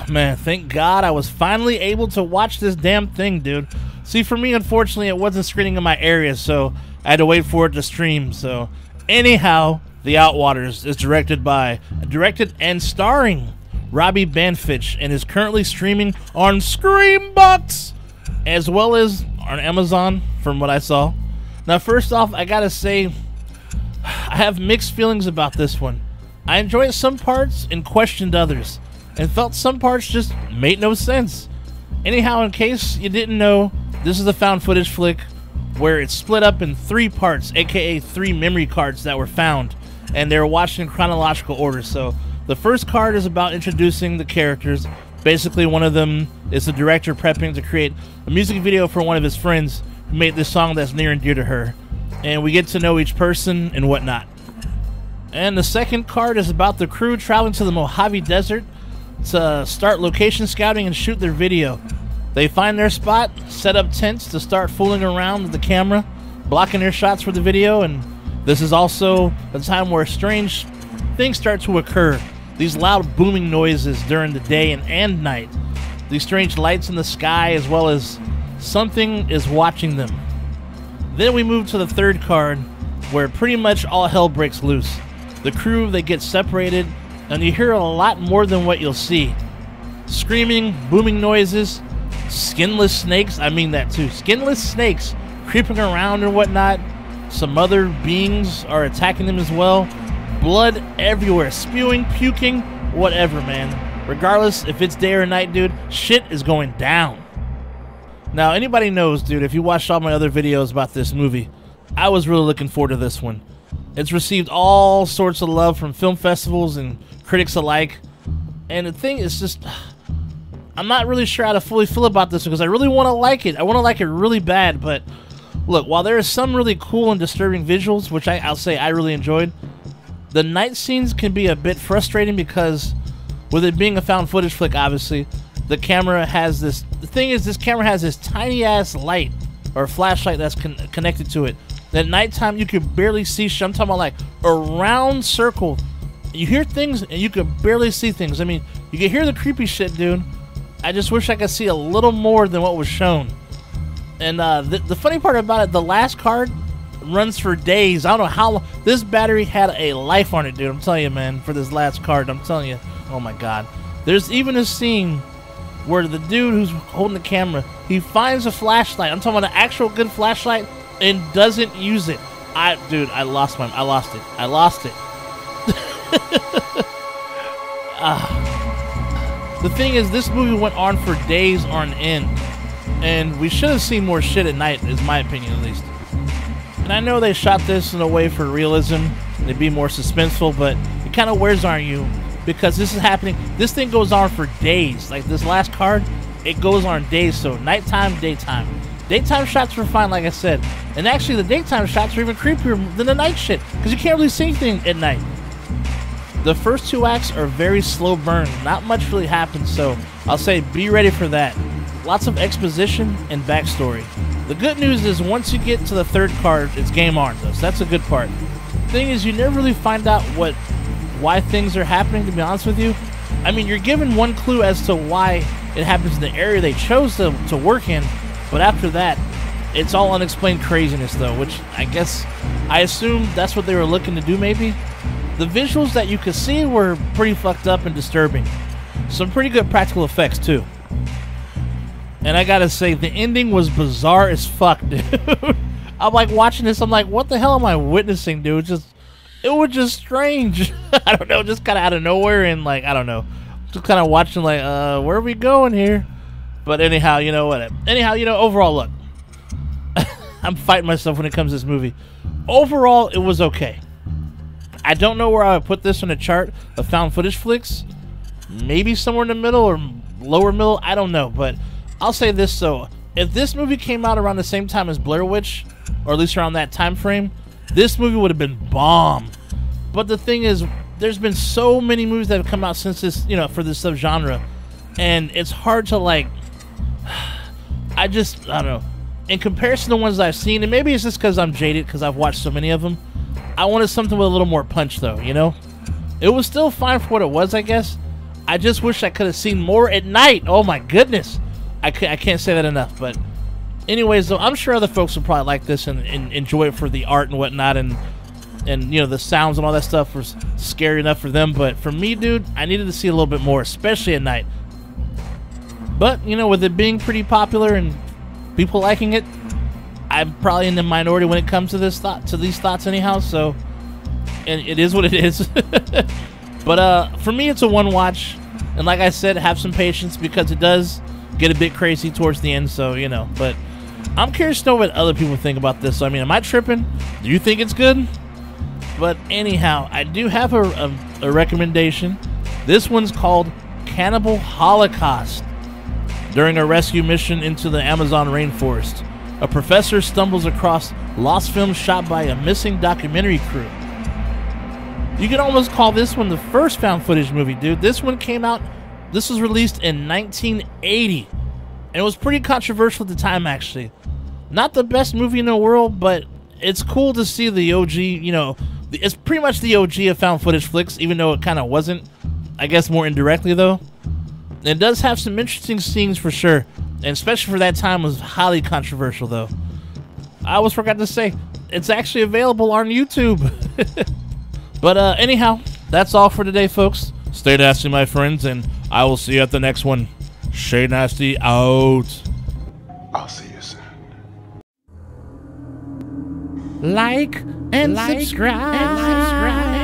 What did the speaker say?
Man, thank God I was finally able to watch this damn thing, dude. See, for me, unfortunately, it wasn't screening in my area, so I had to wait for it to stream. So, anyhow, The Outwaters is directed and starring Robbie Banfitch, and is currently streaming on Screambox, as well as on Amazon, from what I saw. Now, first off, I gotta say, I have mixed feelings about this one. I enjoyed some parts and questioned others, and felt some parts just made no sense. Anyhow, in case you didn't know, this is a found footage flick where it's split up in 3 parts, aka 3 memory cards that were found, and they're watched in chronological order. So the first card is about introducing the characters. Basically, one of them is the director prepping to create a music video for one of his friends who made this song that's near and dear to her, and we get to know each person and whatnot. And the second card is about the crew traveling to the Mojave Desert to start location scouting and shoot their video. They find their spot, set up tents to start fooling around with the camera, blocking their shots for the video, and this is also a time where strange things start to occur. These loud booming noises during the day and night. These strange lights in the sky, as well as something is watching them. Then we move to the third card, where pretty much all hell breaks loose. The crew, they get separated, and you hear a lot more than what you'll see. Screaming, booming noises, skinless snakes, I mean that too, skinless snakes creeping around and whatnot. Some other beings are attacking them as well. Blood everywhere, spewing, puking, whatever, man. Regardless if it's day or night, dude, shit is going down. Now, anybody knows, dude, if you watched all my other videos about this movie, I was really looking forward to this one. It's received all sorts of love from film festivals and critics alike. And the thing is just, I'm not really sure how to fully feel about this because I really want to like it. I want to like it really bad, but look, while there are some really cool and disturbing visuals, which I'll say I really enjoyed, the night scenes can be a bit frustrating because with it being a found footage flick, obviously, the camera has this, the thing is, this camera has this tiny ass light or flashlight that's connected to it. At nighttime, you can barely see shit. I'm talking about like a round circle. You hear things and you can barely see things. I mean, you can hear the creepy shit, dude. I just wish I could see a little more than what was shown. And the funny part about it, the last card runs for days. I don't know how long. This battery had a life on it, dude. I'm telling you, man, for this last card, I'm telling you. Oh my God. There's even a scene where the dude who's holding the camera, he finds a flashlight. I'm talking about an actual good flashlight and doesn't use it. Dude, I lost it. I lost it. The thing is, this movie went on for days on end, and we should have seen more shit at night, is my opinion at least. And I know they shot this in a way for realism, to be more suspenseful, but it kind of wears on you because this is happening. This thing goes on for days. Like this last card, it goes on days. So nighttime, daytime. Daytime shots were fine, like I said. And actually, the daytime shots are even creepier than the night shit because you can't really see anything at night. The first 2 acts are very slow burn. Not much really happens, so I'll say be ready for that. Lots of exposition and backstory. The good news is once you get to the third card, it's game on, though, so that's a good part. The thing is, you never really find out why things are happening, to be honest with you. I mean, you're given one clue as to why it happens in the area they chose to work in, but after that, it's all unexplained craziness, though, which I assume that's what they were looking to do, maybe. The visuals that you could see were pretty fucked up and disturbing. Some pretty good practical effects, too. And I gotta say, the ending was bizarre as fuck, dude. I'm like watching this, I'm like, what the hell am I witnessing, dude? It was just strange. I don't know, just kind of out of nowhere, and like, I don't know. Just kind of watching like, where are we going here? But anyhow, you know what? Overall, look. I'm fighting myself when it comes to this movie. Overall, it was okay. I don't know where I would put this on a chart of found footage flicks. Maybe somewhere in the middle or lower middle. I don't know. But I'll say this, so if this movie came out around the same time as Blair Witch, or at least around that time frame, this movie would have been bomb. But the thing is, there's been so many movies that have come out since this, for this subgenre. And it's hard to like, I don't know. In comparison to the ones I've seen, and maybe it's just because I'm jaded because I've watched so many of them, I wanted something with a little more punch, though, It was still fine for what it was, I guess. I just wish I could have seen more at night. Oh my goodness. I can't say that enough. But anyways, though, I'm sure other folks will probably like this and enjoy it for the art and whatnot, and you know, the sounds and all that stuff was scary enough for them. But for me, dude, I needed to see a little bit more, especially at night. But, you know, with it being pretty popular and people liking it, I'm probably in the minority when it comes to these thoughts anyhow, so, and it is what it is. But for me, it's a one watch, and like I said, have some patience because it does get a bit crazy towards the end, so, you know. But I'm curious to know what other people think about this. So, I mean, am I tripping? Do you think it's good? But anyhow, I do have a recommendation. This one's called Cannibal Holocaust. During a rescue mission into the Amazon rainforest, a professor stumbles across lost film shot by a missing documentary crew. You could almost call this one the first found footage movie, dude. This one came out, this was released in 1980, and it was pretty controversial at the time, actually. Not the best movie in the world, but it's cool to see the OG, you know, it's pretty much the OG of found footage flicks, even though it kind of wasn't, I guess more indirectly, though. It does have some interesting scenes for sure, and especially for that time was highly controversial though. I almost forgot to say, it's actually available on YouTube. But anyhow, that's all for today, folks. Stay nasty, my friends, and I will see you at the next one. Stay nasty out. I'll see you soon. Like and subscribe.